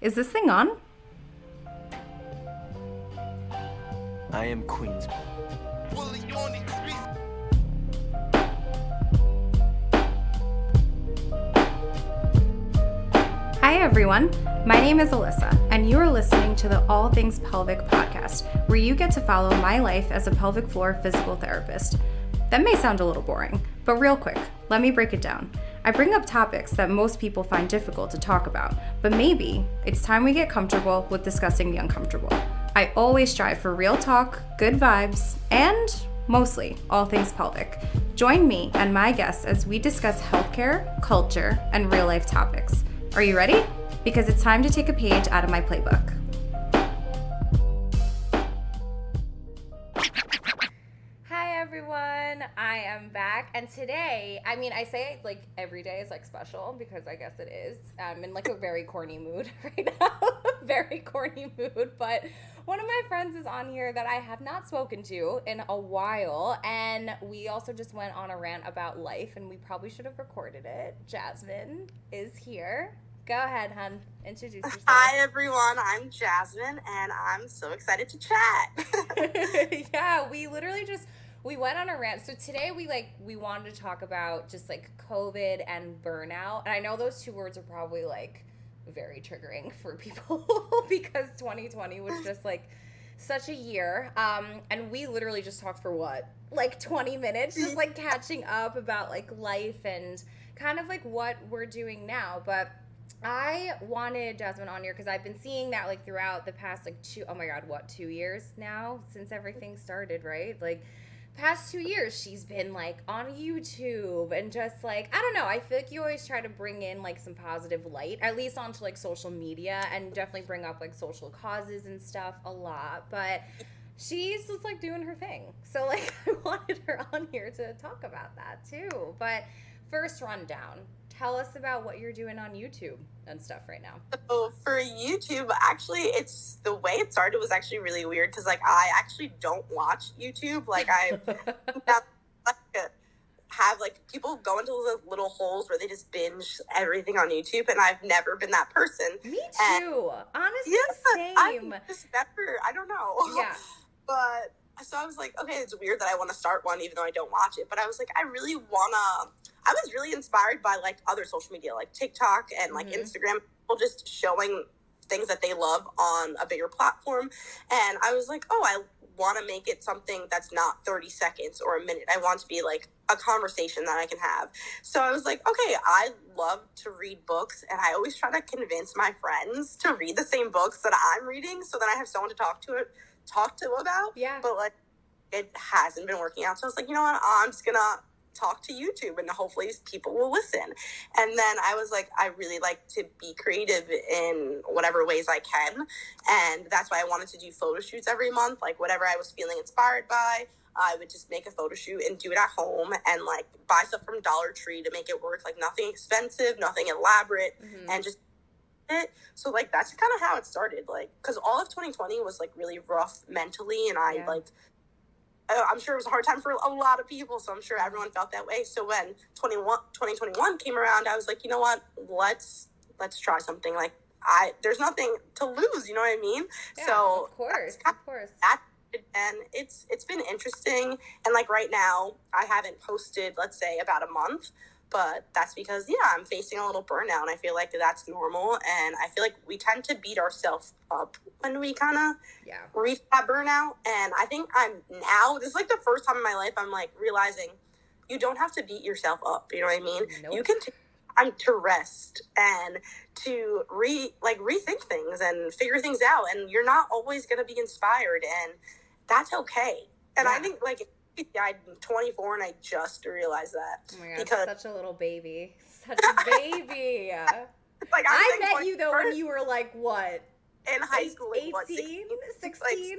Is this thing on? I am Queens. Hi everyone, my name is Alyssa, and you are listening to the All Things Pelvic podcast, where you get to follow my life as a pelvic floor physical therapist. That may sound a little boring, but real quick, let me break it down. I bring up topics that most people find difficult to talk about, but maybe it's time we get comfortable with discussing the uncomfortable. I always strive for real talk, good vibes, and mostly all things pelvic. Join me and my guests as we discuss healthcare, culture, and real life topics. Are you ready? Because it's time to take a page out of my playbook. Hi everyone, I am back, and today, I say like every day is like special because I guess it is. I'm in like a very corny mood right now, very corny mood, but one of my friends is on here that I have not spoken to in a while, and we also just went on a rant about life, and we probably should have recorded it. Jasmine is here. Go ahead, hun. Introduce yourself. Hi, everyone. I'm Jasmine, and I'm so excited to chat. Yeah, we went on a rant. So today we wanted to talk about just like COVID and burnout. And I know those two words are probably like very triggering for people because 2020 was just like such a year. And we literally just talked for what? Like 20 minutes, just like catching up about like life and kind of like what we're doing now. But I wanted Jasmine on here because I've been seeing that like throughout the past like 2 years now since everything started, right? Like past 2 years she's been like on YouTube and just like, I don't know, I feel like you always try to bring in like some positive light, at least onto like social media, and definitely bring up like social causes and stuff a lot, but she's just like doing her thing. So like I wanted her on here to talk about that too. But first rundown, tell us about what you're doing on YouTube and stuff right now. So for YouTube, actually, it's the way it started was actually really weird because like I actually don't watch YouTube. Like I have, have like people go into those little holes where they just binge everything on YouTube, and I've never been that person. Me And too. Honestly, same. I just never. I don't know. Yeah. But so I was like, okay, it's weird that I want to start one even though I don't watch it. But I was like, I was really inspired by like other social media, like TikTok and like Instagram, people just showing things that they love on a bigger platform. And I was like, oh, I want to make it something that's not 30 seconds or a minute. I want to be like a conversation that I can have. So I was like, okay, I love to read books, and I always try to convince my friends to read the same books that I'm reading so that I have someone to talk to about. Yeah. But like it hasn't been working out. So I was like, you know what? I'm just gonna talk to YouTube and hopefully people will listen. And then I was like, I really like to be creative in whatever ways I can. And that's why I wanted to do photo shoots every month. Like whatever I was feeling inspired by, I would just make a photo shoot and do it at home and like buy stuff from Dollar Tree to make it work. Like nothing expensive, nothing elaborate, and just it. So like that's kind of how it started. Like because all of 2020 was like really rough mentally, and I'm sure it was a hard time for a lot of people, so I'm sure everyone felt that way. So when 2021 came around, I was like, you know what, let's try something. Like there's nothing to lose, you know what I mean? Yeah, so of course. that, and it's been interesting. And like right now, I haven't posted, let's say, about a month. But that's because, I'm facing a little burnout, and I feel like that's normal. And I feel like we tend to beat ourselves up when we kind of reach that burnout. And I think this is like the first time in my life I'm like realizing you don't have to beat yourself up. You know what I mean? Nope. You can take time to rest and to rethink things and figure things out. And you're not always going to be inspired, and that's okay. And I think like I'm 24 and I just realized that. Oh my God, because such a little baby. Such a baby. like I met you though when you were like what? In high school, 18, what, 16?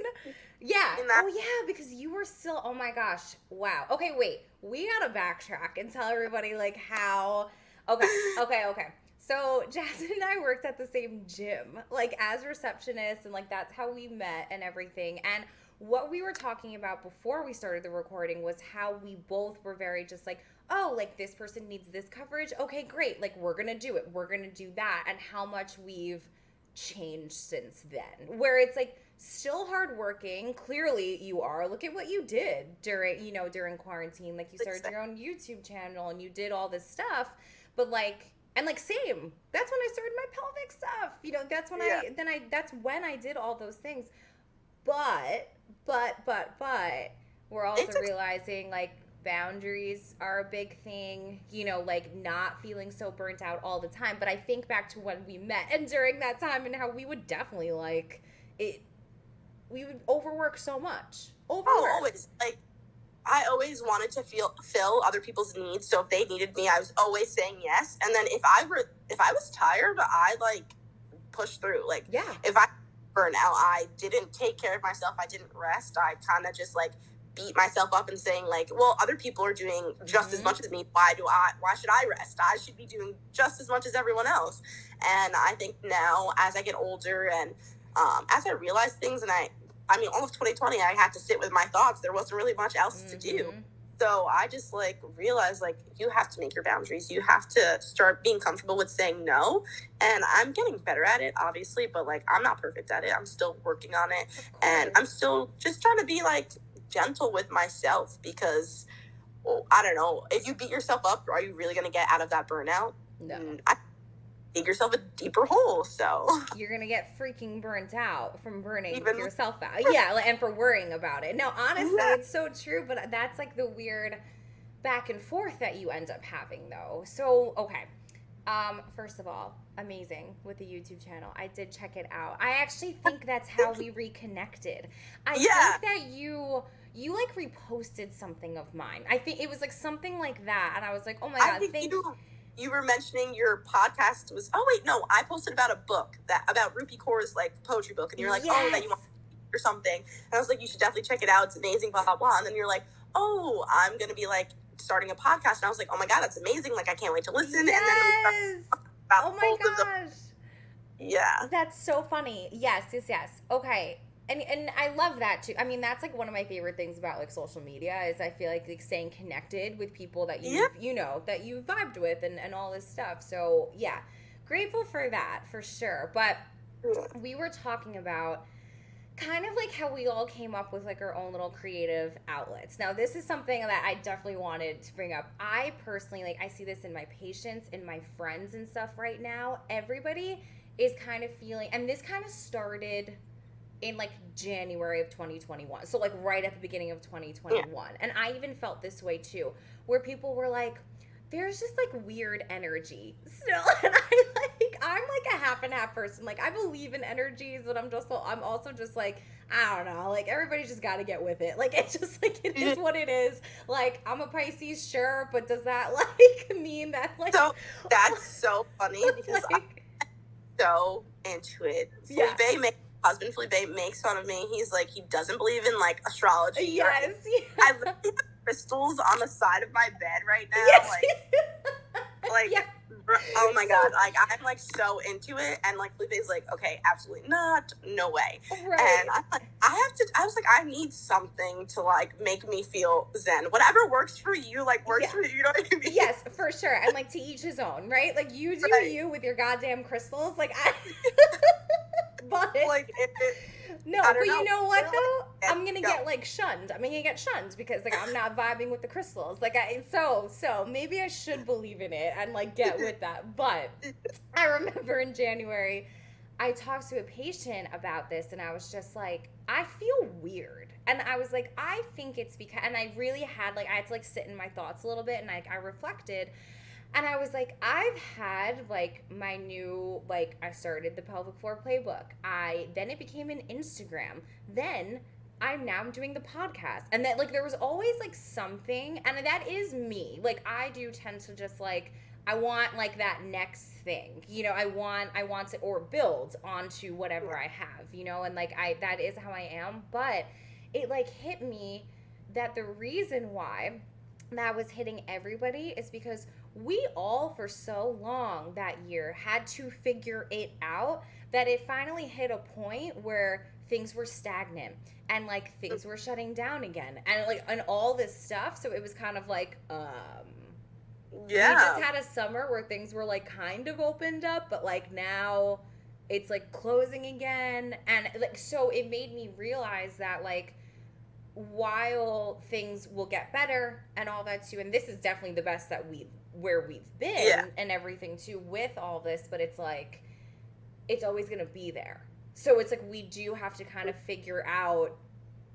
Yeah. Oh yeah, because you were still, oh my gosh. Wow. Okay, wait. We gotta backtrack and tell everybody like how, okay. So Jasmine and I worked at the same gym, like as receptionists, and like that's how we met and everything. And what we were talking about before we started the recording was how we both were very just like, oh, like this person needs this coverage. Okay, great. Like we're going to do it. We're going to do that. And how much we've changed since then? Where it's like still hardworking. Clearly you are. Look at what you did during quarantine. Like you started your own YouTube channel and you did all this stuff. But like, and like same. That's when I started my pelvic stuff. That's when that's when I did all those things. But we're also realizing like boundaries are a big thing, like not feeling so burnt out all the time. But I think back to when we met and during that time and how we would definitely like it. We would overwork so much. Oh, always. Like, I always wanted to fill other people's needs. So if they needed me, I was always saying yes. And then if I was tired, I like pushed through. Like, if I burn out, I didn't take care of myself. I didn't rest. I kind of just like beat myself up and saying like, well, other people are doing just as much as me. Why should I rest? I should be doing just as much as everyone else. And I think now as I get older and as I realize things, and I mean, all of 2020, I had to sit with my thoughts. There wasn't really much else to do. So I just like realized like you have to make your boundaries. You have to start being comfortable with saying no. And I'm getting better at it, obviously, but like I'm not perfect at it. I'm still working on it. And I'm still just trying to be like gentle with myself because, I don't know, if you beat yourself up, are you really going to get out of that burnout? No. Dig yourself a deeper hole, so you're gonna get freaking burnt out from burning yourself out. Yeah, and for worrying about it. No, honestly, it's so true, but that's like the weird back and forth that you end up having though. So okay, first of all, amazing with the YouTube channel. I did check it out. I actually think that's how we reconnected. I think that you like reposted something of mine. I think it was like something like that, and I was like, oh my god, thank you. You were mentioning your podcast was, I posted about a book about Rupi Kaur's like poetry book. And you're like, that you want or something. And I was like, you should definitely check it out. It's amazing, blah, blah, blah. And then you're like, I'm going to be like starting a podcast. And I was like, oh my God, that's amazing. Like, I can't wait to listen. Yes. And then oh my gosh. Yeah. That's so funny. Yes. Okay. And I love that too. I mean, that's like one of my favorite things about like social media is I feel like staying connected with people that that you vibed with and all this stuff. So yeah, grateful for that for sure. But we were talking about kind of like how we all came up with like our own little creative outlets. Now, this is something that I definitely wanted to bring up. I personally, like, I see this in my patients, in my friends and stuff right now. Everybody is kind of feeling, and this kind of started in like January of 2021. So like right at the beginning of 2021. Yeah. And I even felt this way too, where people were like, there's just like weird energy still. And I'm like a half and half person. Like I believe in energies, but I'm also just like, I don't know, like everybody's just got to get with it. Like it's just like, it is what it is. Like I'm a Pisces, sure. But does that like mean that like. So that's so funny because like, I'm so into it. Husband Felipe makes fun of me. He's like, he doesn't believe in like astrology. Yes. I literally have crystals on the side of my bed right now. Yes. Like oh my God. Like I'm like so into it. And like Felipe's like, okay, absolutely not. No way. Right. And I'm like, I was like, I need something to like make me feel zen. Whatever works for you, like works for you. You know what I mean? Yes, for sure. And like to each his own, right? Like you do you with your goddamn crystals. Like but like you know what though? I'm gonna get like shunned. I'm gonna get shunned because like I'm not vibing with the crystals. Like so maybe I should believe in it and like get with that. But I remember in January, I talked to a patient about this and I was just like, I feel weird. And I was like, I think it's because, and I really had like, I had to like sit in my thoughts a little bit and like I reflected. And I was like, I've had like my new, like I started the pelvic floor playbook. Then it became an Instagram. Then I'm now doing the podcast. And that like there was always like something, and that is me. Like I do tend to just like, I want like that next thing, you know, I want to, or build onto whatever I have, you know, and like that is how I am. But it like hit me that the reason why that was hitting everybody is because we all for so long that year had to figure it out that it finally hit a point where things were stagnant and like things were shutting down again and like and all this stuff. So it was kind of like we just had a summer where things were like kind of opened up, but like now it's like closing again. And like, so it made me realize that like, while things will get better and all that too, and this is definitely the best that where we've been and everything too with all this, but it's like, it's always going to be there. So it's like, we do have to kind of figure out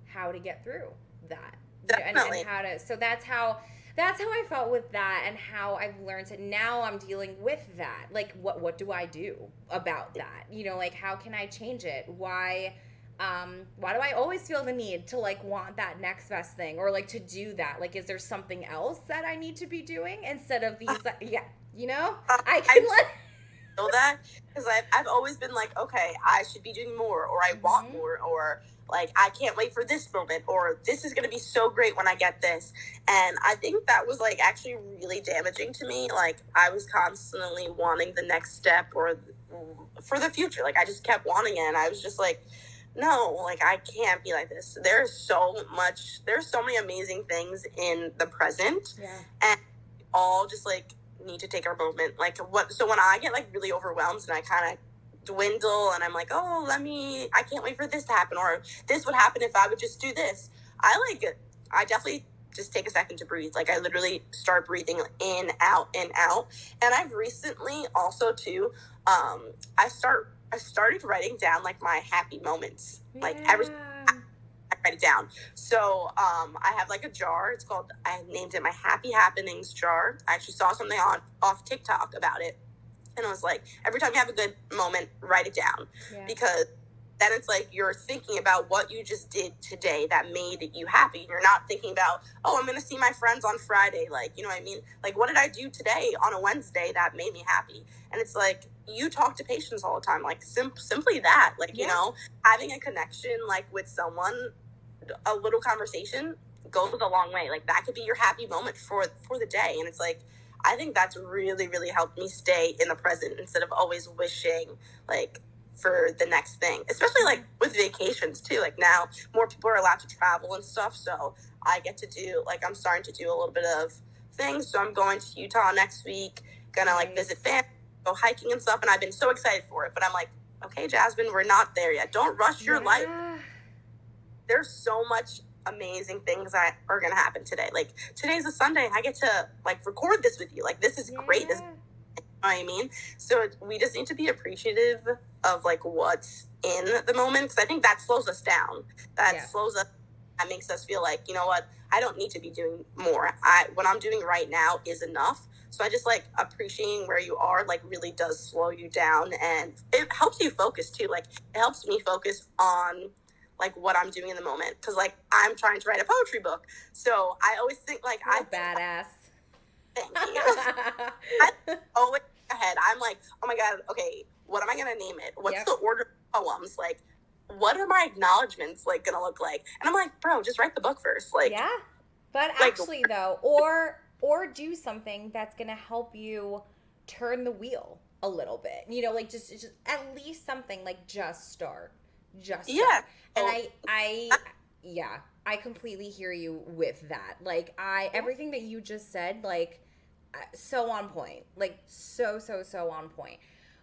how to get through that. Definitely. And how to, so that's how I felt with that, and how I've learned to, now I'm dealing with that. Like, what do I do about that? You know, like, how can I change it? Why do I always feel the need to like want that next best thing, or like to do that? Like, is there something else that I need to be doing instead of these? You know, I can know that, because I've always been like, okay, I should be doing more, or I want more, or like, I can't wait for this moment, or this is going to be so great when I get this. And I think that was like actually really damaging to me. Like, I was constantly wanting the next step or for the future. Like, I just kept wanting it, and I was just like, no, like, I can't be like this. There's so many amazing things in the present, and we all just like need to take our moment. Like, so when I get like really overwhelmed and I kind of dwindle, and I'm like, oh, I can't wait for this to happen, or this would happen if I would just do this. I definitely just take a second to breathe. Like, I literally start breathing in, out, in, out. And I've recently also too, I started writing down like my happy moments, like every I write it down. So I have like a jar. I named it my Happy Happenings jar. I actually saw something off TikTok about it, and I was like, every time you have a good moment, write it down, because then it's like you're thinking about what you just did today that made you happy. You're not thinking about, oh, I'm going to see my friends on Friday. Like, you know what I mean? Like, what did I do today on a Wednesday that made me happy? And it's like, you talk to patients all the time, like simply that, like, you know, having a connection, like with someone, a little conversation goes a long way. Like, that could be your happy moment for the day. And it's like, I think that's really, really helped me stay in the present instead of always wishing like for the next thing, especially like with vacations too. Like, now more people are allowed to travel and stuff, so I get to do, like, I'm starting to do a little bit of things. So I'm going to Utah next week, gonna like visit family, go hiking and stuff, and I've been so excited for it. But I'm like, okay, Jasmine, we're not there yet. Don't rush your life. There's so much amazing things that are gonna happen today. Like, today's a Sunday, and I get to like record this with you. Like, this is great. This, you know what I mean? So we just need to be appreciative of like what's in the moment, because I think that slows us down. Slows us. That makes us feel like, you know what, I don't need to be doing more. What I'm doing right now is enough. So I just like appreciating where you are, like, really does slow you down, and it helps you focus too. Like, it helps me focus on like what I'm doing in the moment, because like I'm trying to write a poetry book, so I always think like badass. Thank you. I always ahead. I'm like, oh my god, okay, what am I gonna name it? What's the order of poems? Like, what are my acknowledgements like gonna look like? And I'm like, bro, just write the book first. Like, but actually though, or do something that's gonna help you turn the wheel a little bit. You know, like just at least something, like just start. And I completely hear you with that. Like, everything that you just said, like, so on point, like so on point.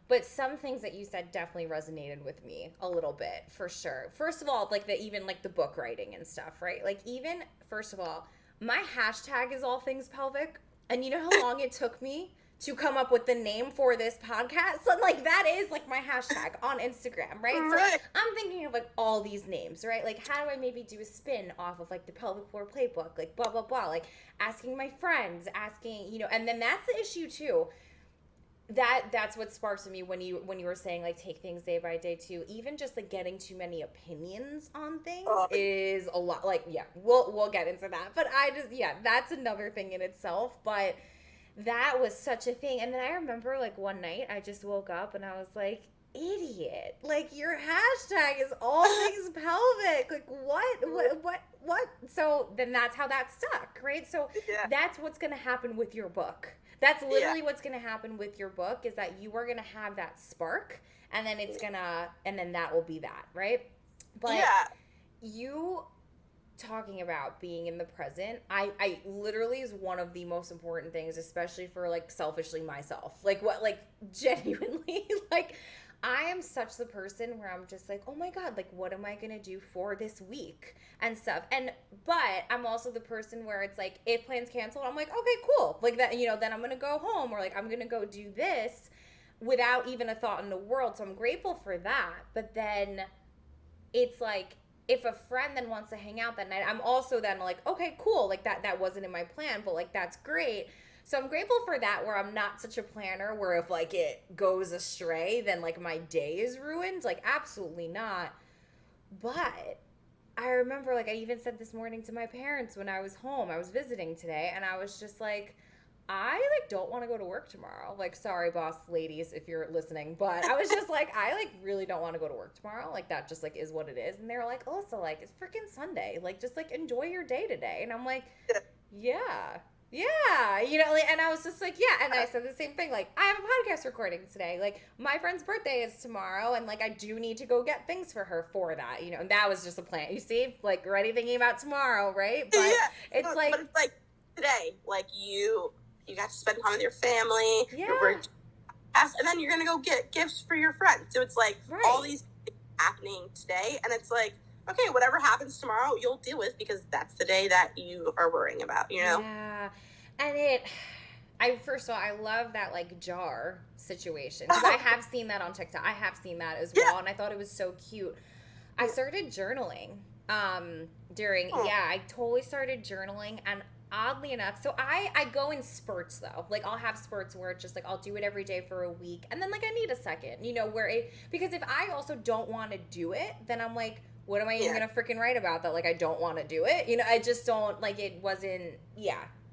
But some things that you said definitely resonated with me a little bit, for sure. First of all, like even like the book writing and stuff, right? Like, even first of all, my hashtag is all things pelvic, and you know how long it took me to come up with the name for this podcast? So, like, that is like my hashtag on Instagram, right? So I'm thinking of like all these names, right? Like, how do I maybe do a spin off of like the pelvic floor playbook, like blah blah blah, like asking my friends, you know. And then that's the issue too. That's what sparks in me when you were saying like take things day by day too. Even just like getting too many opinions on things is a lot. Like, we'll get into that, but that's another thing in itself. But that was such a thing. And then I remember like one night I just woke up and I was like, idiot, like, your hashtag is all things pelvic. Like, what? So then that's how that stuck, right? So that's what's going to happen with your book. That's literally what's going to happen with your book, is that you are going to have that spark, and then and then that will be that, right? But you talking about being in the present, I literally is one of the most important things, especially for like selfishly myself. Like, what, like, genuinely, like, I am such the person where I'm just like, oh my God, like, what am I going to do for this week and stuff? But I'm also the person where it's like, if plans canceled, I'm like, okay, cool. Like that, then I'm going to go home, or like, I'm going to go do this without even a thought in the world. So I'm grateful for that. But then it's like, if a friend then wants to hang out that night, I'm also then like, okay, cool. Like that wasn't in my plan, but like, that's great. So I'm grateful for that, where I'm not such a planner where if like it goes astray, then like my day is ruined. Like absolutely not. But I remember, like, I even said this morning to my parents when I was home. I was visiting today, and I was just like, I like don't want to go to work tomorrow. Like, sorry, boss ladies, if you're listening, but I was just like, I like really don't want to go to work tomorrow. Like that just like is what it is. And they're like, Alyssa, like it's freaking Sunday. Like just like enjoy your day today. And I'm like, yeah. Yeah, and I was just like, yeah, and I said the same thing, like, I have a podcast recording today, like, my friend's birthday is tomorrow, and, like, I do need to go get things for her for that, and that was just a plan, you see, like, already thinking about tomorrow, right, but yeah. it's like, but it's like, today, like, you got to spend time with your family, yeah, and then you're gonna go get gifts for your friends, so it's like, right. all these things happening today, and it's like, okay, whatever happens tomorrow, you'll deal with, because that's the day that you are worrying about, Yeah, and first of all, I love that, like, jar situation, because I have seen that on TikTok. I have seen that as well, and I thought it was so cute. I started journaling, I totally started journaling, and oddly enough, so I go in spurts, though. Like, I'll have spurts where it's just, like, I'll do it every day for a week, and then, like, I need a second, because if I also don't want to do it, then I'm like, what am I even going to freaking write about that, like, I don't want to do it? I just don't, like, it wasn't,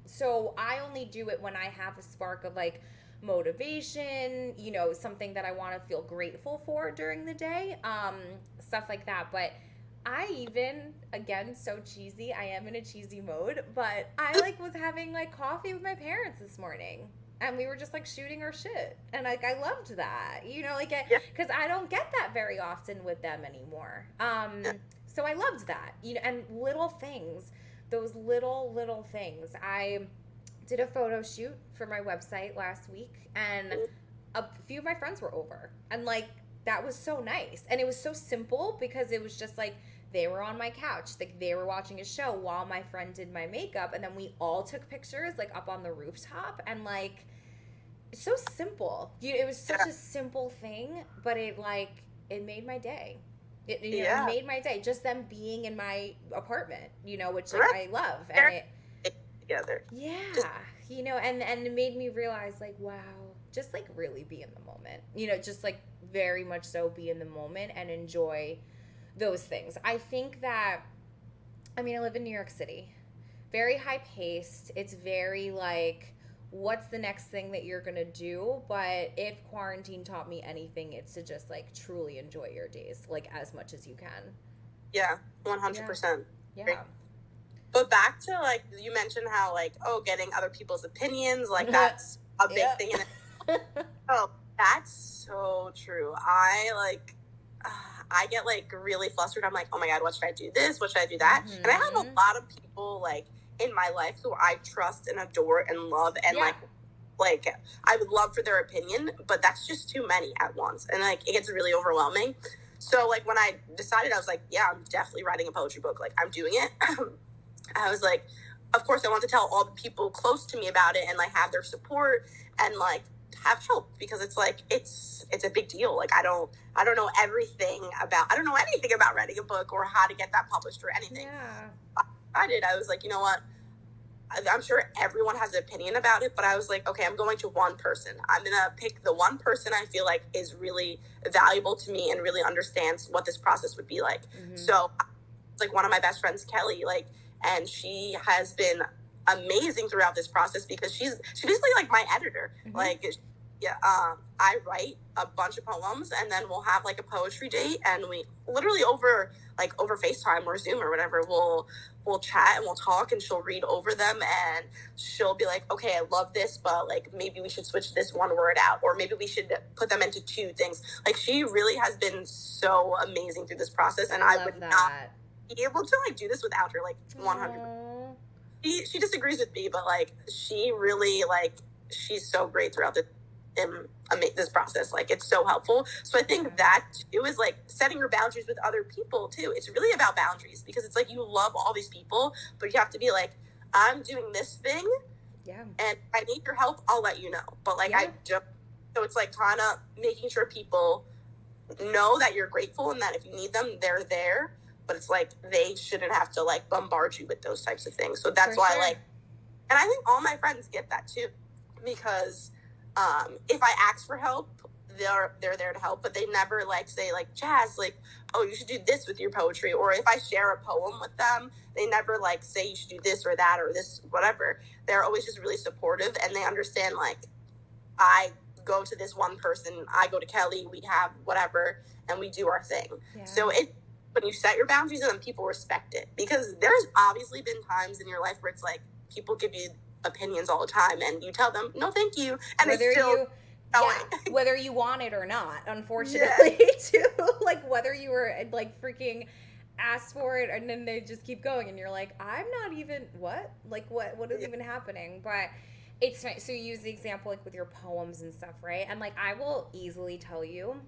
So I only do it when I have a spark of, like, motivation, something that I want to feel grateful for during the day, stuff like that. But I even, again, so cheesy, I am in a cheesy mode, but I, like, was having, like, coffee with my parents this morning. And we were just, like, shooting our shit. And, like, I loved that, because I don't get that very often with them anymore. So I loved that, and little things, those little things. I did a photo shoot for my website last week, and a few of my friends were over. And, like, that was so nice. And it was so simple because it was just, like, they were on my couch. Like, they were watching a show while my friend did my makeup. And then we all took pictures, like, up on the rooftop. And, like, it's so simple. It was such a simple thing, but it made my day. It made my day. Just them being in my apartment, which like, I love. And together. Yeah. And it made me realize, like, wow, just, like, really be in the moment. Just, like, very much so be in the moment and enjoy those things. I think that, I live in New York City. Very high-paced. It's very, like, what's the next thing that you're gonna do? But if quarantine taught me anything, it's to just, like, truly enjoy your days, like, as much as you can. Yeah, 100%. Yeah. But back to, like, you mentioned how, like, getting other people's opinions, like, that's a big thing. Oh, that's so true. I get, like, really flustered. I'm like, oh my God, what should I do this? What should I do that? Mm-hmm. And I have a lot of people, like, in my life who I trust and adore and love, and like I would love for their opinion, but that's just too many at once, and, like, it gets really overwhelming. So, like, when I decided, I was like, yeah, I'm definitely writing a poetry book. Like, I'm doing it. I was like, of course I want to tell all the people close to me about it and, like, have their support and, like, have help, because it's like it's a big deal. Like, I don't know anything about writing a book or how to get that published or anything. I was like, you know what, I'm sure everyone has an opinion about it, but I was like, okay, I'm going to one person. I'm gonna pick the one person I feel like is really valuable to me and really understands what this process would be like. Mm-hmm. So, like, one of my best friends, Kelly, like, and she has been amazing throughout this process, because she's basically like my editor. Mm-hmm. Like, I write a bunch of poems, and then we'll have, like, a poetry date, and we literally over FaceTime or Zoom or whatever, we'll chat and we'll talk, and she'll read over them, and she'll be like, okay, I love this, but, like, maybe we should switch this one word out, or maybe we should put them into two things. Like, she really has been so amazing through this process, and I would not be able to, like, do this without her, like, 100%. She disagrees with me, but, like, she really, like, she's so great throughout this this process. Like, it's so helpful. So I think that it was like setting your boundaries with other people too. It's really about boundaries, because it's like you love all these people, but you have to be like, I'm doing this thing, and if I need your help, I'll let you know. But like, I don't. So it's like kind of making sure people know that you're grateful and that if you need them, they're there. But it's like they shouldn't have to like bombard you with those types of things. So that's why like, and I think all my friends get that too, because if I ask for help, they're there to help, but they never like say like, Jazz, like, oh, you should do this with your poetry. Or if I share a poem with them, they never like say you should do this or that or this, whatever. They're always just really supportive, and they understand like, I go to this one person, I go to Kelly, we have whatever, and we do our thing. So when you set your boundaries, and then people respect it, because there's obviously been times in your life where it's like people give you opinions all the time and you tell them no thank you, and whether it's still whether you want it or not, unfortunately. Too, like whether you were like freaking asked for it, and then they just keep going, and you're like, I'm not even what is even happening. But it's nice. So you use the example like with your poems and stuff, right? And like I will easily tell you,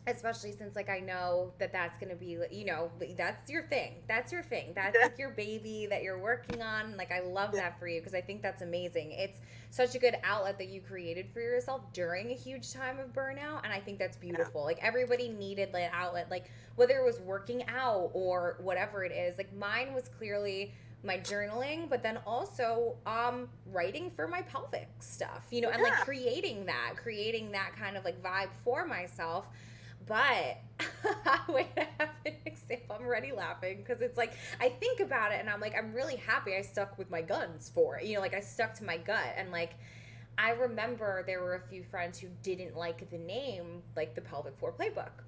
especially since like I know that that's gonna be, you know, that's your thing, that's like your baby that you're working on. Like I love that for you, because I think that's amazing. It's such a good outlet that you created for yourself during a huge time of burnout, and I think that's beautiful. Like everybody needed that outlet, like whether it was working out or whatever it is. Like mine was clearly my journaling, but then also writing for my pelvic stuff, you know, and like creating that kind of like vibe for myself. But wait, I have an example. I'm already laughing because it's like I think about it and I'm like, I'm really happy I stuck with my guns for it. You know, like I stuck to my gut. And like I remember there were a few friends who didn't like the name, like the Pelvic Floor Playbook.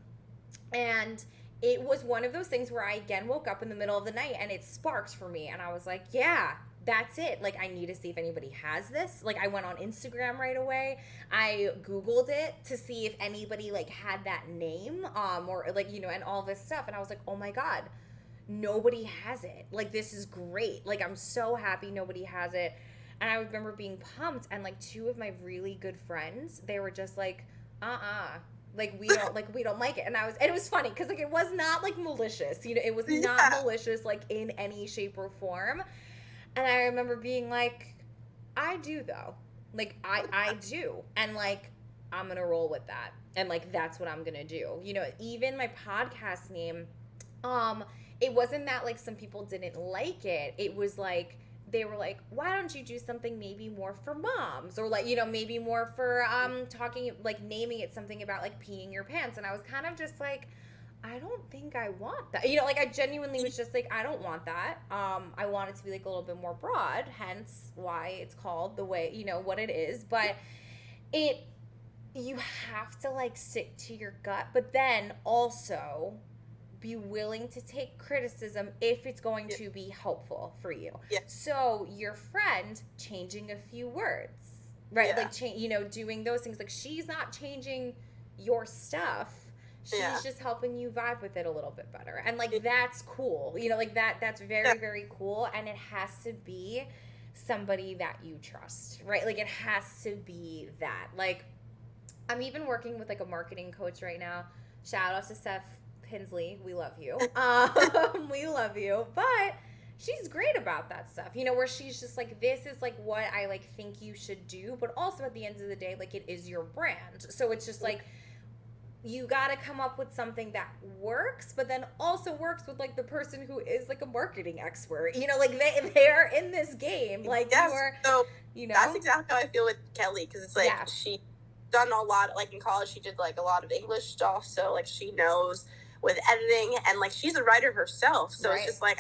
And it was one of those things where I again woke up in the middle of the night and it sparked for me. And I was like, yeah, that's it. Like, I need to see if anybody has this. Like, I went on Instagram right away. I Googled it to see if anybody, like, had that name, or, like, you know, and all this stuff. And I was like, oh, my God, nobody has it. Like, this is great. Like, I'm so happy nobody has it. And I remember being pumped. And, like, two of my really good friends, they were just like, like, we don't like it. And it was funny because, like, it was not, like, malicious. You know, it was not malicious, like, in any shape or form. And I remember being like, I do, though. Like, I do. And, like, I'm going to roll with that. And, like, that's what I'm going to do. You know, even my podcast name, it wasn't that, like, some people didn't like it. It was, like, they were like, why don't you do something maybe more for moms? Or, like, you know, maybe more for talking, like, naming it something about, like, peeing your pants. And I was kind of just like, I don't think I want that. You know, like, I genuinely was just like, I don't want that. I want it to be, like, a little bit more broad, hence why it's called the way, you know, what it is. But you have to, like, stick to your gut, but then also be willing to take criticism if it's going to be helpful for you. So your friend changing a few words, right? Like, you know, doing those things. Like, she's not changing your stuff. She's just helping you vibe with it a little bit better. And, like, that's cool. You know, like, that's very, very cool. And it has to be somebody that you trust, right? Like, it has to be that. Like, I'm even working with, like, a marketing coach right now. Shout out to Steph Hensley. We love you. We love you. But she's great about that stuff, you know, where she's just like, this is, like, what I, like, think you should do. But also at the end of the day, like, it is your brand. So it's just, like, you got to come up with something that works, but then also works with, like, the person who is, like, a marketing expert. You know, like, they're in this game. Like, so you know. That's exactly how I feel with Kelly, because it's like she done a lot, like, in college she did, like, a lot of English stuff, so, like, she knows with editing, and, like, she's a writer herself, so it's just like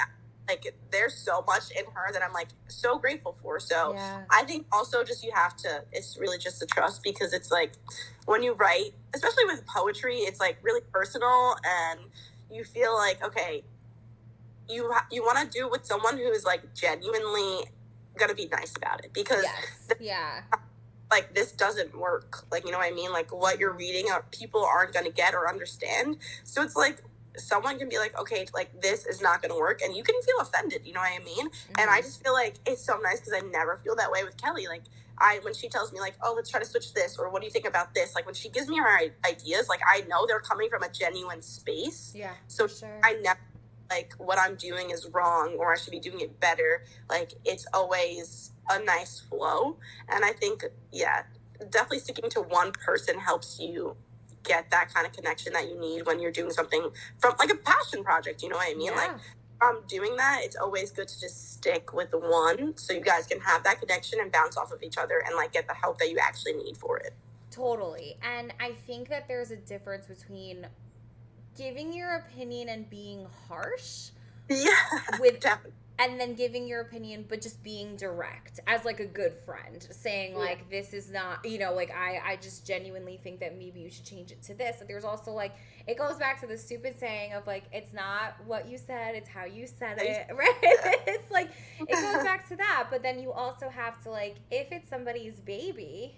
there's so much in her that I'm, like, so grateful for. So I think also just you have to, it's really just the trust, because it's like when you write, especially with poetry, it's, like, really personal, and you feel like, okay, you want to do it with someone who is, like, genuinely gonna be nice about it, because like, this doesn't work, like, you know what I mean, like, what you're reading people aren't gonna get or understand. So it's like someone can be like, okay, like, this is not gonna work, and you can feel offended, you know what I mean? And I just feel like it's so nice, because I never feel that way with Kelly. Like, when she tells me like, oh, let's try to switch this, or what do you think about this? Like when she gives me her ideas, like I know they're coming from a genuine space. Yeah. So sure. I never like what I'm doing is wrong or I should be doing it better. Like it's always a nice flow. And I think, yeah, definitely sticking to one person helps you get that kind of connection that you need when you're doing something from like a passion project. You know what I mean? Yeah. Like doing that, it's always good to just stick with one so you guys can have that connection and bounce off of each other and like get the help that you actually need for it. Totally. And I think that there's a difference between giving your opinion and being harsh. Yeah. With definitely. And then giving your opinion, but just being direct as like a good friend, saying like, this is not, you know, like I just genuinely think that maybe you should change it to this. But there's also like, it goes back to the stupid saying of like, it's not what you said, it's how you said it, right? It's like, it goes back to that. But then you also have to like, if it's somebody's baby,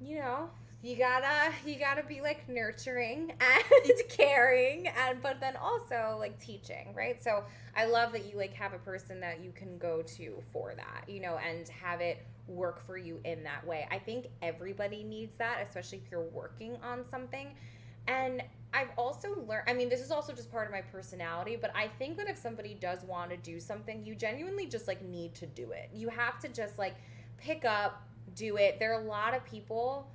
you know, you gotta be like nurturing and caring, and but then also like teaching, right? So I love that you like have a person that you can go to for that, you know, and have it work for you in that way. I think everybody needs that, especially if you're working on something. And I've also learned, I mean, this is also just part of my personality, but I think that if somebody does want to do something, you genuinely just like need to do it. You have to just like pick up, do it. There are a lot of people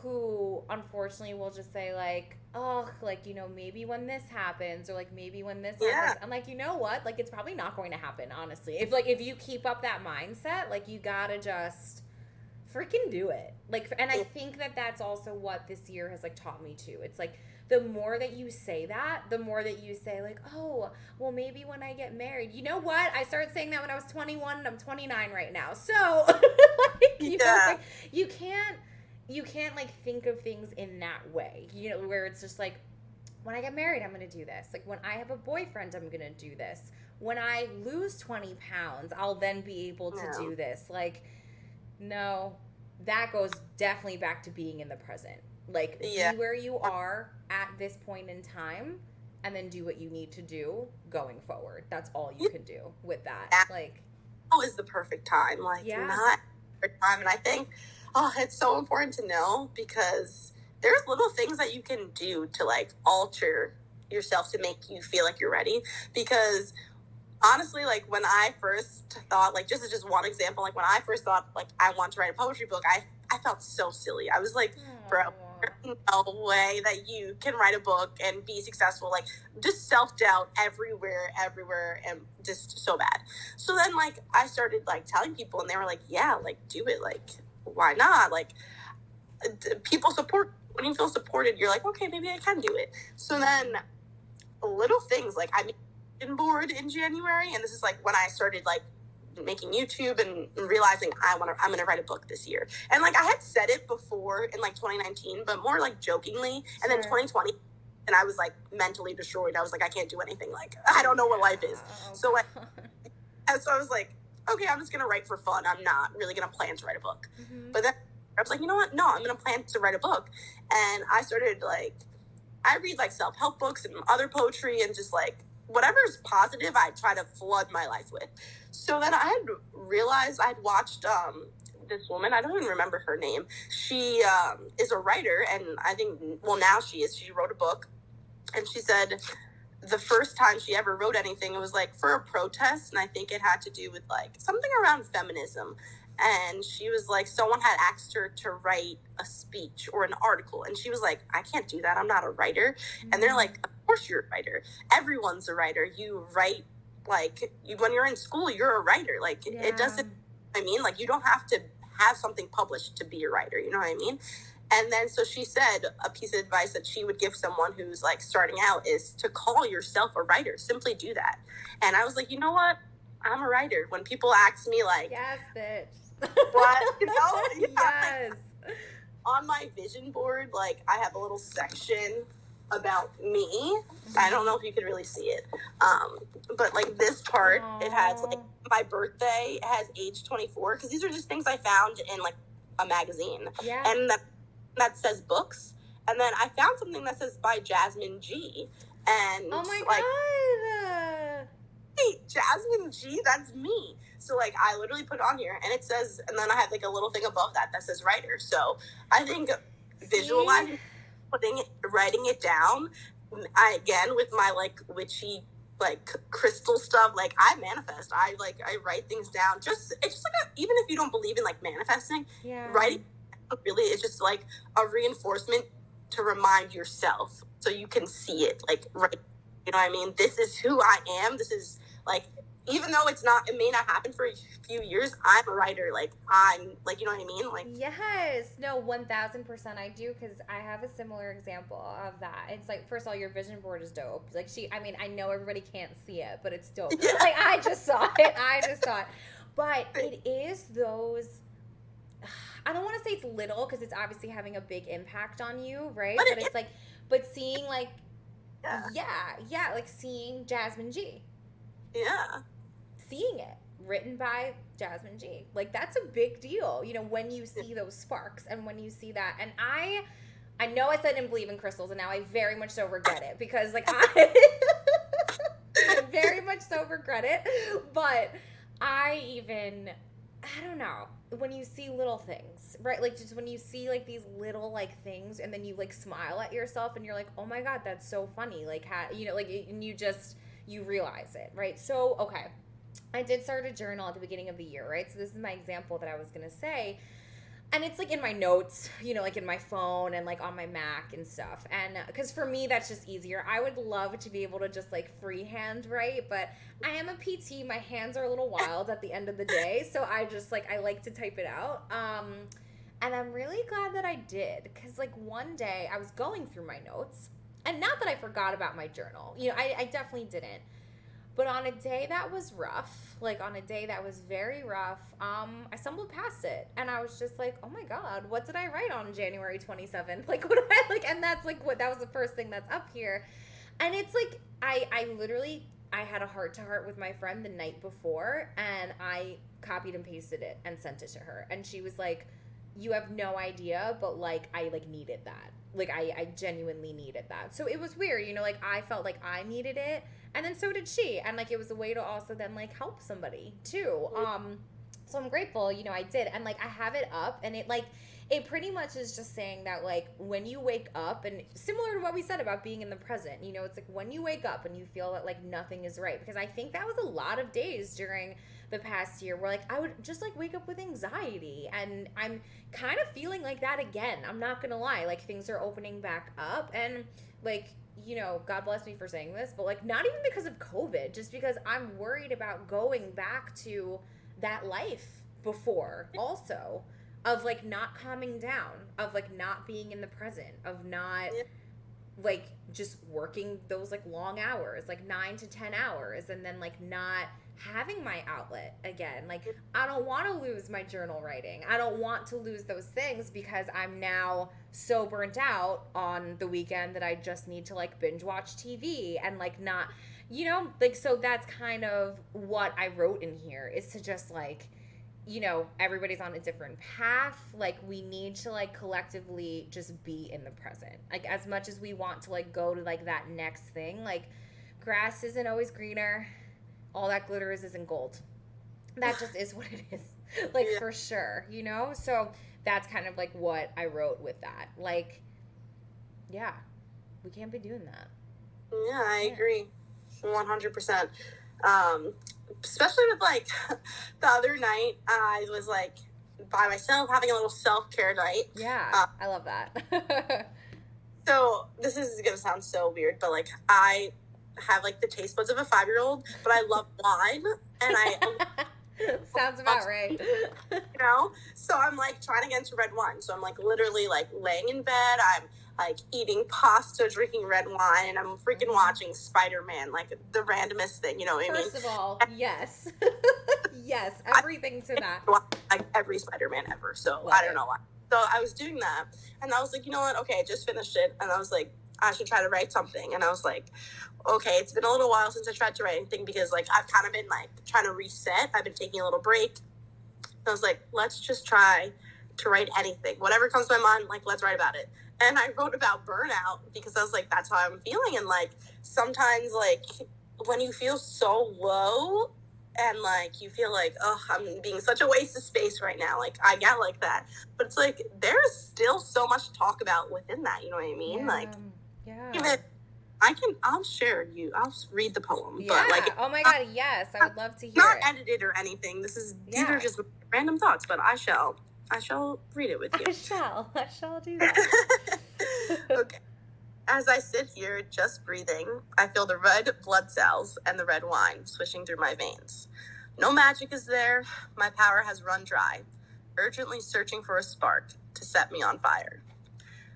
who unfortunately will just say like, oh, like, you know, maybe when this happens, or like maybe when this happens. I'm like, you know what, like it's probably not going to happen, honestly. If you keep up that mindset, like you gotta just freaking do it. Like, and I think that that's also what this year has like taught me too. It's like the more that you say that, the more that you say like, oh, well maybe when I get married. You know what, I started saying that when I was 21 and I'm 29 right now, so like, you know, like you can't like think of things in that way, you know, where it's just like, when I get married, I'm going to do this. Like when I have a boyfriend, I'm going to do this. When I lose 20 pounds, I'll then be able to do this. Like, no, that goes definitely back to being in the present. Like, be where you are at this point in time, and then do what you need to do going forward. That's all you can do with that. Like, now is the perfect time. Like, not perfect time. And I think, it's so important to know, because there's little things that you can do to like alter yourself to make you feel like you're ready. Because honestly, like when I first thought, like just one example, like when I first thought like I want to write a poetry book, I felt so silly. I was like, bro, there's no way that you can write a book and be successful. Like just self-doubt everywhere, and just so bad. So then like I started like telling people, and they were like, yeah, like do it. Like, why not? Like people support. When you feel supported, you're like, okay, maybe I can do it. So then little things, like I made a vision board in January, and this is like when I started like making YouTube and realizing I'm going to write a book this year. And like I had said it before in like 2019, but more like jokingly. And then 2020, and I was like mentally destroyed. I was like, I can't do anything. Like, I don't know what life is. So like, and so I was like, okay, I'm just going to write for fun. I'm not really going to plan to write a book. But then I was like, you know what? No, I'm going to plan to write a book. And I started like, I read like self-help books and other poetry, and just like whatever's positive, I try to flood my life with. So then I had realized I'd watched this woman, I don't even remember her name. She is a writer, and I think, well, now she wrote a book, and she said the first time she ever wrote anything, it was like for a protest, and I think it had to do with like something around feminism. And she was like, someone had asked her to write a speech or an article, and she was like, I can't do that, I'm not a writer. And they're like, of course you're a writer, everyone's a writer, you write, like when you're in school, you're a writer. Like it doesn't, I mean, like you don't have to have something published to be a writer, you know what I mean? And then so she said a piece of advice that she would give someone who's like starting out is to call yourself a writer. Simply do that. And I was like, you know what, I'm a writer. When people ask me like, yes, bitch, what, you know, yes. Like, on my vision board, like I have a little section about me. I don't know if you could really see it, but like this part, it has like my birthday, it has age 24, because these are just things I found in like a magazine, and that says books. And then I found something that says by Jasmine G, and oh my like, god, hey, Jasmine G, that's me. So like I literally put it on here and it says, and then I have like a little thing above that says writer. So I think visualizing, writing it down, again with my like witchy like crystal stuff, like I manifest. I write things down. It's just like even if you don't believe in like manifesting, writing really is just like a reinforcement to remind yourself so you can see it. Like right, you know what I mean? This is who I am. This is like, even though it may not happen for a few years, I'm a writer. Like I'm like, you know what I mean? Like yes, no, 1000% I do, because I have a similar example of that. It's like, first of all, your vision board is dope. Like I know everybody can't see it, but it's dope. Yeah. Like I just saw it. But it is those, I don't want to say it's little, because it's obviously having a big impact on you, right? But it's like, but seeing like, yeah, like seeing Jasmine G. Yeah. Seeing it written by Jasmine G. Like that's a big deal, when you see those sparks and when you see that. And I know I said I didn't believe in crystals, and now I very much so regret it, because like I very much so regret it. But I don't know, when you see little things, right? Like just when you see like these little like things, and then you like smile at yourself and you're like, oh my God, that's so funny. Like how, and you realize it, right? So, okay. I did start a journal at the beginning of the year, right? So this is my example that I was going to say. And it's like in my notes, like in my phone and like on my Mac and stuff. And because for me, that's just easier. I would love to be able to just like freehand write, but I am a PT. My hands are a little wild at the end of the day. So I just like, I like to type it out. And I'm really glad that I did, because like one day I was going through my notes, and not that I forgot about my journal. I definitely didn't. But on a day that was rough, like on a day that was very rough, I stumbled past it, and I was just like, oh my God, what did I write on January 27th? Like, what did I like? And that's like that was the first thing that's up here. And it's like, I literally had a heart to heart with my friend the night before, and I copied and pasted it and sent it to her. And she was like, you have no idea, but like, I like needed that. Like I genuinely needed that. So it was weird, like I felt like I needed it, and then so did she. And like, it was a way to also then like help somebody too. So I'm grateful, I did. And like, I have it up, and it pretty much is just saying that like, when you wake up, and similar to what we said about being in the present, it's like when you wake up and you feel that like nothing is right, because I think that was a lot of days during the past year where like I would just like wake up with anxiety, and I'm kind of feeling like that again. I'm not gonna lie, like things are opening back up, and like, God bless me for saying this, but like not even because of COVID, just because I'm worried about going back to that life before also, of like not calming down, of like not being in the present, of not like just working those like long hours, like 9 to 10 hours, and then like not having my outlet again. Like I don't want to lose my journal writing. I don't want to lose those things, because I'm now so burnt out on the weekend that I just need to like binge watch TV and like not, like, so that's kind of what I wrote in here, is to just like, everybody's on a different path. Like we need to like collectively just be in the present. Like as much as we want to like go to like that next thing, like grass isn't always greener. All that glitter isn't gold. That just is what it is. Like for sure, So that's kind of like what I wrote with that. Like, yeah, we can't be doing that. Yeah, I agree. 100%. Especially with like the other night, I was like by myself having a little self-care night. Yeah, I love that. So this is gonna sound so weird, but like I have like the taste buds of a 5-year-old, but I love wine, and I sounds about right. So I'm like trying to get into red wine. So I'm like literally like laying in bed, I'm like eating pasta, drinking red wine, and I'm freaking watching Spider-Man, like the randomest thing, what I mean? First of all, yes. Yes, everything to that. Like every Spider-Man ever, so Love I don't it. know why. So I was doing that, and I was like, you know what, okay, I just finished it, and I was like, I should try to write something. And I was like, okay, it's been a little while since I tried to write anything, because like I've kind of been like trying to reset. I've been taking a little break. I was like, let's just try to write anything. Whatever comes to my mind, like, let's write about it. And I wrote about burnout, because I was like, that's how I'm feeling. And like, sometimes like, when you feel so low and like you feel like, oh, I'm being such a waste of space right now. Like I get like that, but it's like there's still so much to talk about within that. You know what I mean? Yeah. Like, Yeah. even I'll share you. I'll read the poem. Yeah. But like, Oh my God. Yes, I would love to hear not it. edited or anything. These Yeah. are just random thoughts. But I shall read it with you. I shall do that. Okay. As I sit here just breathing, I feel the red blood cells and the red wine swishing through my veins. No magic is there. My power has run dry, urgently searching for a spark to set me on fire.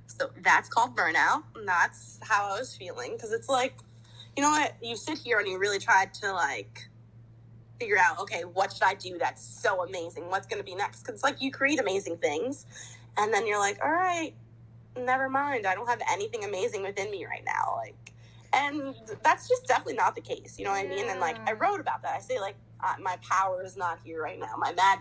So that's called burnout. And that's how I was feeling. Because it's like, you know what? You sit here and you really try to like figure out, okay, what should I do that's so amazing? What's going to be next? Because it's like you create amazing things. And then you're like, all right, never mind. I don't have anything amazing within me right now. Like, and that's just definitely not the case. You know what I mean? And like, I wrote about that. I say like, my power is not here right now.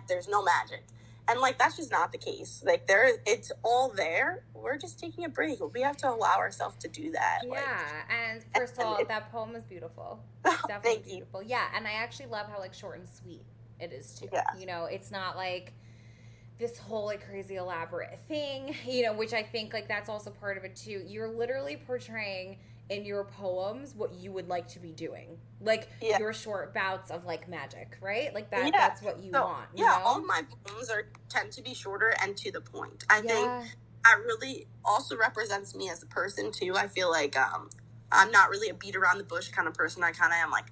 There's no magic. And like, that's just not the case. Like it's all there. We're just taking a break. We have to allow ourselves to do that. Yeah. Like, And first of all, that poem is beautiful. It's definitely beautiful. Yeah. And I actually love how like short and sweet it is too. Yeah. You know, it's not like this whole like crazy elaborate thing, you know, which I think like that's also part of it too. You're literally portraying in your poems what you would like to be doing, like your short bouts of like magic, right? Like that. That's what you want. You know? All my poems tend to be shorter and to the point. I think that really also represents me as a person too. I feel like I'm not really a beat around the bush kind of person. I kind of am like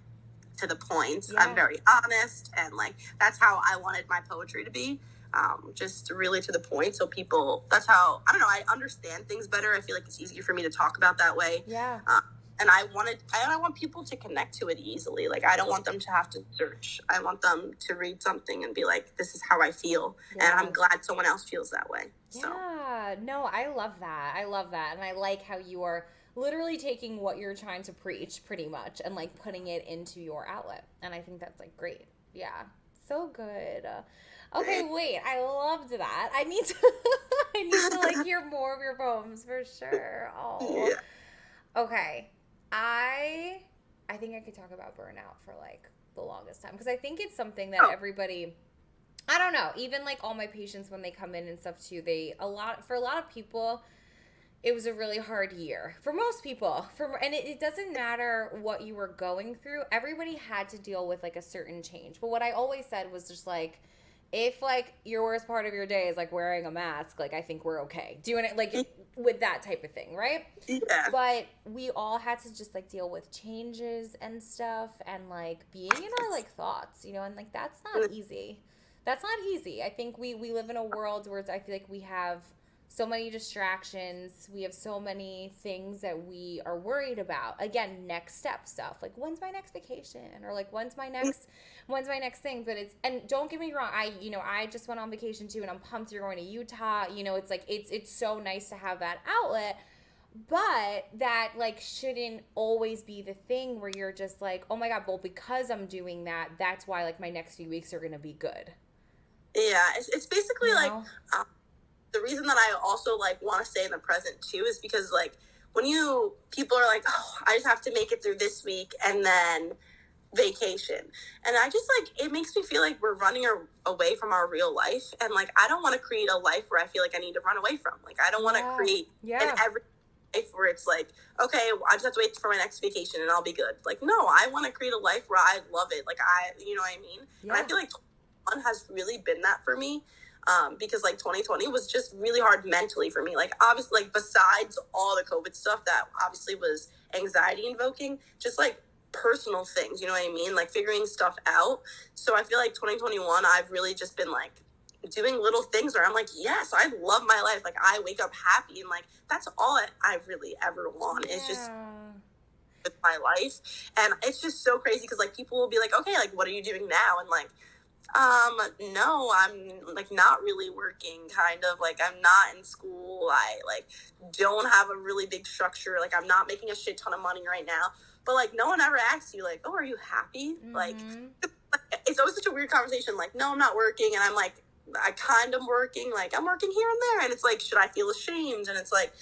to the point. I'm very honest, and like that's how I wanted my poetry to be. Just really to the point. So people, that's how, I don't know, I understand things better. I feel like it's easier for me to talk about that way. Yeah. And I want people to connect to it easily. Like, I don't want them to have to search. I want them to read something and be like, this is how I feel. And I'm glad someone else feels that way. So. Yeah. No, I love that. And I like how you are literally taking what you're trying to preach pretty much and like putting it into your outlet. And I think that's like great. Yeah. So good. Okay, wait. I loved that. I need to like hear more of your poems for sure. Oh. Yeah. Okay. I think I could talk about burnout for like the longest time because I think it's something that everybody, I don't know, even like all my patients when they come in and stuff too, for a lot of people, it was a really hard year. For most people, and it doesn't matter what you were going through. Everybody had to deal with like a certain change. But what I always said was just like, if like your worst part of your day is like wearing a mask, like I think we're okay doing it like with that type of thing, right? Yeah. But we all had to just like deal with changes and stuff and like being in our like thoughts, you know, and like that's not easy. That's not easy. I think we live in a world where I feel like we have so many distractions. We have so many things that we are worried about. Again, next step stuff. Like when's my next vacation? Or like when's my next thing? But and don't get me wrong, I just went on vacation too and I'm pumped you're going to Utah. You know, it's like it's so nice to have that outlet. But that like shouldn't always be the thing where you're just like, oh my God, well because I'm doing that, that's why like my next few weeks are gonna be good. Yeah, it's basically like the reason that I also like want to stay in the present too is because like when people are like, oh, I just have to make it through this week and then vacation, and I just like it makes me feel like we're running away from our real life, and like I don't want to create a life where I feel like I need to run away from. Like I don't want to create an every life where it's like, okay, I just have to wait for my next vacation and I'll be good. Like no, I want to create a life where I love it. Like you know what I mean? And I feel like 2021 has really been that for me. Because like 2020 was just really hard mentally for me. Like obviously, like besides all the COVID stuff that obviously was anxiety invoking, just like personal things, you know what I mean? Like figuring stuff out. So I feel like 2021, I've really just been like doing little things where I'm like, yes, I love my life. Like I wake up happy and like that's all I really ever want is just with my life. And it's just so crazy because like people will be like, okay, like what are you doing now? And like no, I'm like not really working, kind of like I'm not in school. I like don't have a really big structure. Like I'm not making a shit ton of money right now. But like no one ever asks you like, oh, are you happy? Mm-hmm. Like it's always such a weird conversation. Like, no, I'm not working. And I'm like, I kind of working. Like I'm working here and there. And it's like, should I feel ashamed? And it's like,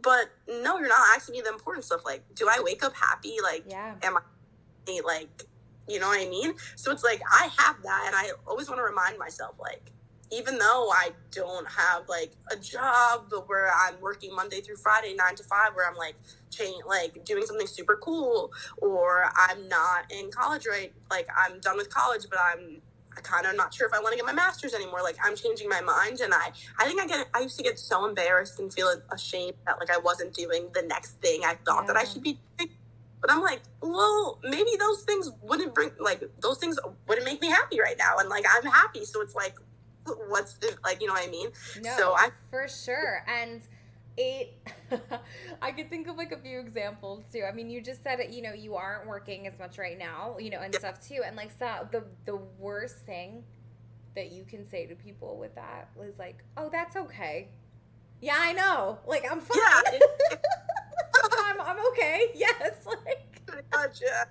but no, you're not asking me the important stuff. Like, do I wake up happy? Like, am I like, you know what I mean? So it's like, I have that, and I always want to remind myself, like, even though I don't have like a job where I'm working Monday through Friday, 9 to 5, where I'm like doing something super cool, or I'm not in college, right? Like, I'm done with college, but I'm kind of not sure if I want to get my master's anymore. Like, I'm changing my mind, and I think I used to get so embarrassed and feel ashamed that like I wasn't doing the next thing I thought that I should be doing. But I'm like, well, maybe those things wouldn't make me happy right now, and like I'm happy, so it's like, what's the, like, you know what I mean? No, so for sure. And it I could think of like a few examples too. I mean, you just said it, you know, you aren't working as much right now, you know, and stuff too. And like, so the worst thing that you can say to people with that was like, oh, that's okay. Yeah, I know. Like, I'm fine. Yeah. I'm okay. Yes. Like, gotcha.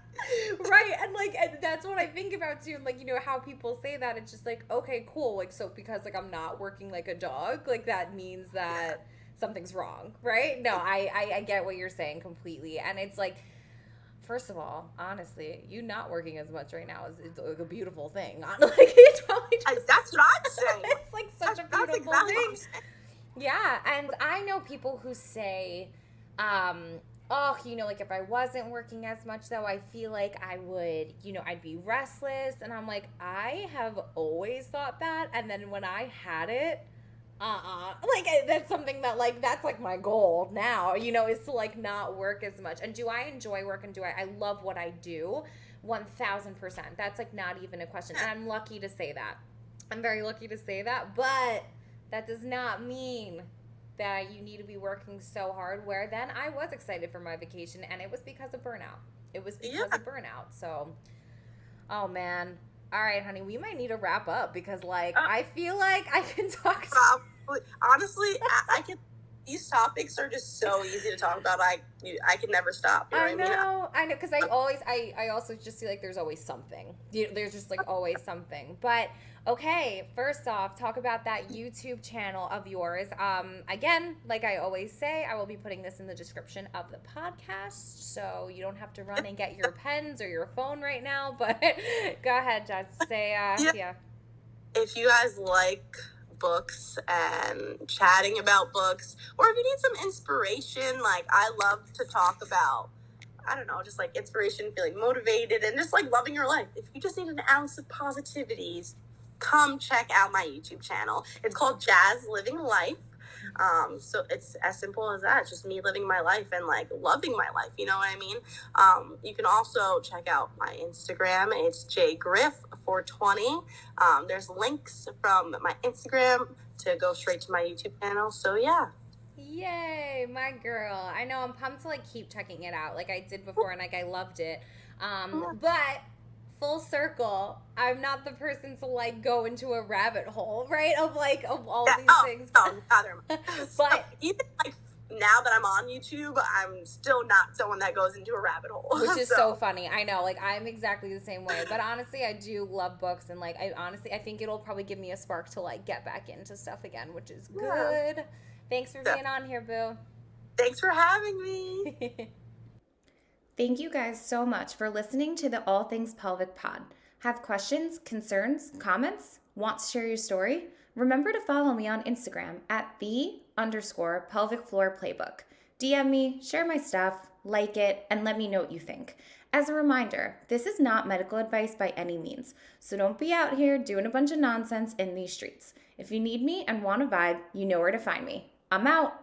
Right. And like, and that's what I think about too. And like, you know, how people say that, it's just like, okay, cool. Like, so because like I'm not working like a dog, like that means that something's wrong. Right. No, I get what you're saying completely. And it's like, first of all, honestly, you not working as much right now is like a beautiful thing. Like, it's probably just, that's what I'm saying. It's like such a beautiful thing. Yeah. And I know people who say, oh, you know, like if I wasn't working as much though, I feel like I would, you know, I'd be restless. And I'm like, I have always thought that. And then when I had it, like that's something that like, that's like my goal now, you know, is to like not work as much. And do I enjoy work, and I love what I do? 1000%. That's like not even a question. And I'm lucky to say that. I'm very lucky to say that, but that does not mean that you need to be working so hard, where then I was excited for my vacation, and it was because of burnout. It was because of burnout. So, oh man. All right, honey, we might need to wrap up because like I feel like I can talk. Honestly, I can. These topics are just so easy to talk about. I can never stop. You know I know, because I also just see like there's always something. There's just like always something. But okay, first off, talk about that YouTube channel of yours. Again, like I always say, I will be putting this in the description of the podcast, so you don't have to run and get your pens or your phone right now. But go ahead, Jess. Say yeah. If you guys like books and chatting about books, or if you need some inspiration, like I love to talk about, I don't know, just like inspiration, feeling motivated, and just like loving your life. If you just need an ounce of positivities, come check out my YouTube channel. It's called Jazz Living Life. So it's as simple as that. It's just me living my life and like loving my life. You know what I mean? You can also check out my Instagram. It's jgriff420. There's links from my Instagram to go straight to my YouTube channel. So yeah. Yay, my girl. I know, I'm pumped to like keep checking it out like I did before, and like I loved it. But full circle, I'm not the person to like go into a rabbit hole, right? Of all these things. But even like now that I'm on YouTube, I'm still not someone that goes into a rabbit hole. Which is so funny. I know, like I'm exactly the same way. But honestly, I do love books, and like I think it'll probably give me a spark to like get back into stuff again, which is good. Thanks for being on here, boo. Thanks for having me. Thank you guys so much for listening to the All Things Pelvic Pod. Have questions, concerns, comments? Want to share your story? Remember to follow me on Instagram at @the_pelvic floor playbook. DM me, share my stuff, like it, and let me know what you think. As a reminder, this is not medical advice by any means, so don't be out here doing a bunch of nonsense in these streets. If you need me and want a vibe, you know where to find me. I'm out.